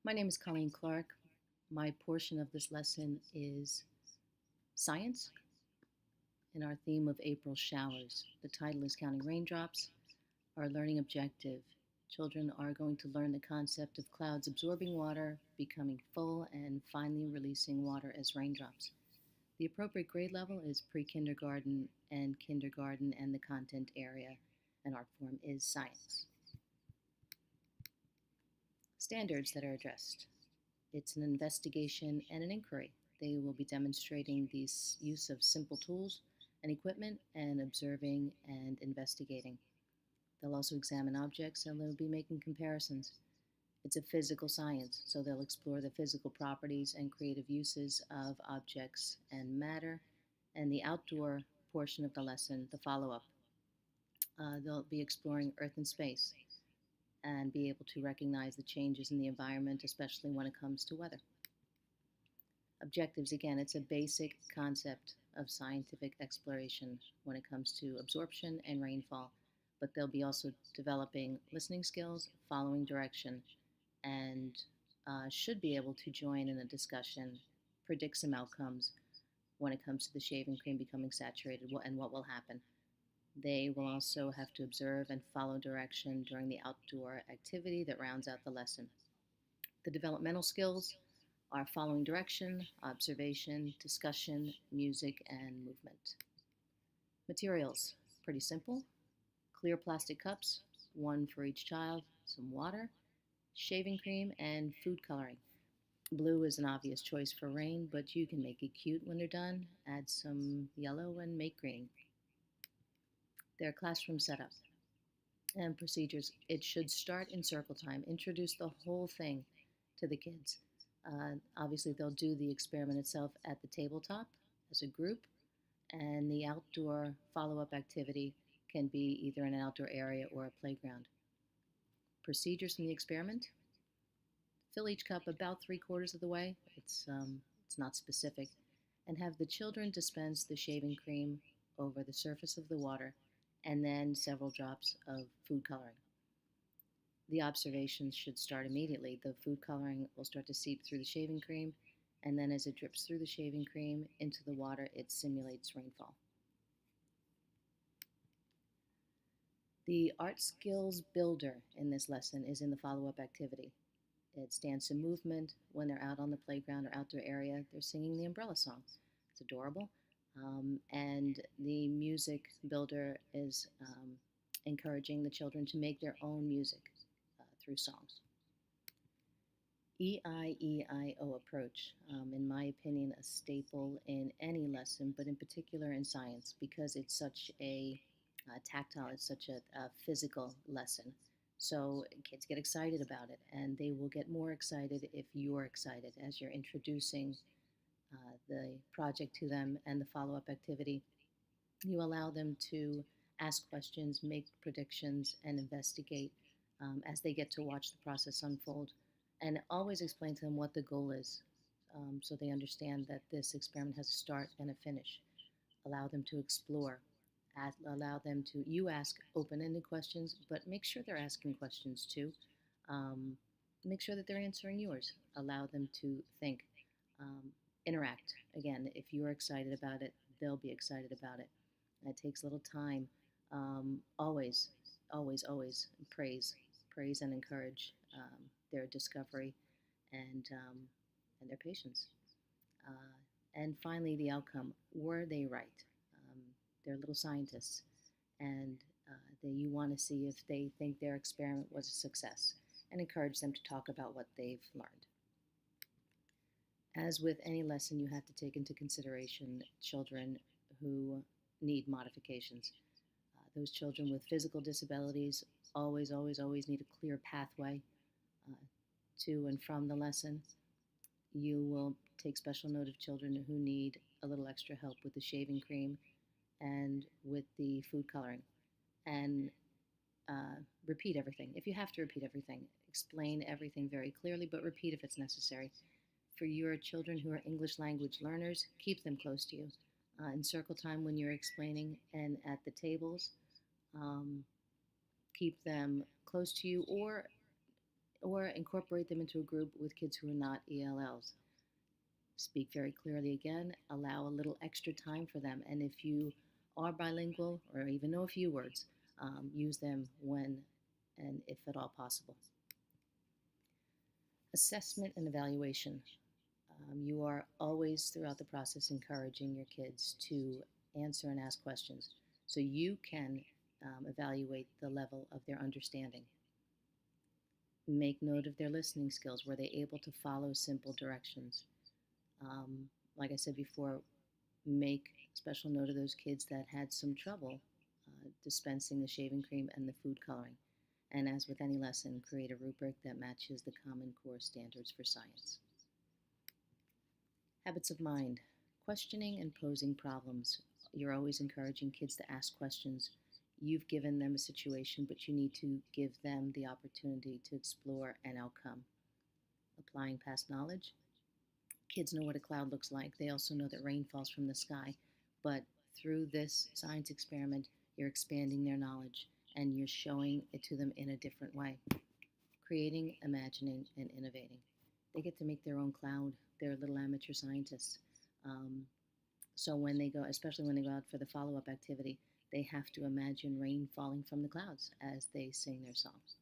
My name is Colleen Clark. My portion of this lesson is science, and our theme of April showers. The title is Counting Raindrops. Our learning objective. Children are going to learn the concept of clouds absorbing water, becoming full, and finally releasing water as raindrops. The appropriate grade level is pre-kindergarten and kindergarten, and the content area and art form is science. Standards that are addressed. It's an investigation and an inquiry. They will be demonstrating the use of simple tools and equipment and observing and investigating. They'll also examine objects and they'll be making comparisons. It's a physical science, so they'll explore the physical properties and creative uses of objects and matter. And the outdoor portion of the lesson, the follow up, they'll be exploring Earth and space and be able to recognize the changes in the environment, especially when it comes to weather. Objectives, again, it's a basic concept of scientific exploration when it comes to absorption and rainfall, but they'll be also developing listening skills, following direction, and should be able to join in a discussion, predict some outcomes when it comes to the shaving cream becoming saturated and what will happen. They will also have to observe and follow direction during the outdoor activity that rounds out the lesson. The developmental skills are following direction, observation, discussion, music, and movement. Materials, pretty simple. Clear plastic cups, one for each child, some water, shaving cream, and food coloring. Blue is an obvious choice for rain, but you can make it cute when they're done. Add some yellow and make green. Their classroom setup and procedures. It should start in circle time. Introduce the whole thing to the kids. Obviously, they'll do the experiment itself at the tabletop as a group, and the outdoor follow up activity can be either in an outdoor area or a playground. Procedures from the experiment. Fill each cup about 3/4 of the way. It's not specific. And have the children dispense the shaving cream over the surface of the water and then several drops of food coloring. The observations should start immediately. The food coloring will start to seep through the shaving cream, and then as it drips through the shaving cream into the water, it simulates rainfall. The art skills builder in this lesson is in the follow-up activity. It's dance and movement. When they're out on the playground or outdoor area, they're singing the umbrella song. It's adorable. And the music builder is encouraging the children to make their own music through songs. EIEIO approach, in my opinion, a staple in any lesson, but in particular in science, because it's such a tactile, it's such a physical lesson. So kids get excited about it, and they will get more excited if you're excited as you're introducing the project to them and the follow-up activity. You allow them to ask questions, make predictions, and investigate as they get to watch the process unfold. And always explain to them what the goal is so they understand that this experiment has a start and a finish. Allow them to explore. Allow them to, you ask open-ended questions, but make sure they're asking questions too. Make sure that they're answering yours. Allow them to think. Interact. Again, if you're excited about it, they'll be excited about it. It takes a little time. Always, always, always praise and encourage their discovery and their patience. And finally, the outcome. Were they right? They're little scientists, and you want to see if they think their experiment was a success and encourage them to talk about what they've learned. As with any lesson, you have to take into consideration children who need modifications. Those children with physical disabilities always, always, always need a clear pathway to and from the lesson. You will take special note of children who need a little extra help with the shaving cream and with the food coloring. And repeat everything. If you have to repeat everything, explain everything very clearly, but repeat if it's necessary. For your children who are English language learners, keep them close to you. In circle time when you're explaining and at the tables, keep them close to you, or or incorporate them into a group with kids who are not ELLs. Speak very clearly again, allow a little extra time for them, and if you are bilingual or even know a few words, use them when and if at all possible. Assessment and evaluation. You are always throughout the process encouraging your kids to answer and ask questions so you can evaluate the level of their understanding. Make note of their listening skills. Were they able to follow simple directions? Like I said before, make special note of those kids that had some trouble dispensing the shaving cream and the food coloring. And as with any lesson, create a rubric that matches the Common Core standards for science. Habits of mind. Questioning and posing problems. You're always encouraging kids to ask questions. You've given them a situation, but you need to give them the opportunity to explore an outcome. Applying past knowledge. Kids know what a cloud looks like. They also know that rain falls from the sky. But through this science experiment, you're expanding their knowledge and you're showing it to them in a different way. Creating, imagining, and innovating. They get to make their own cloud. They're little amateur scientists. Um, so when they go, especially when they go out for the follow-up activity, they have to imagine rain falling from the clouds as they sing their songs.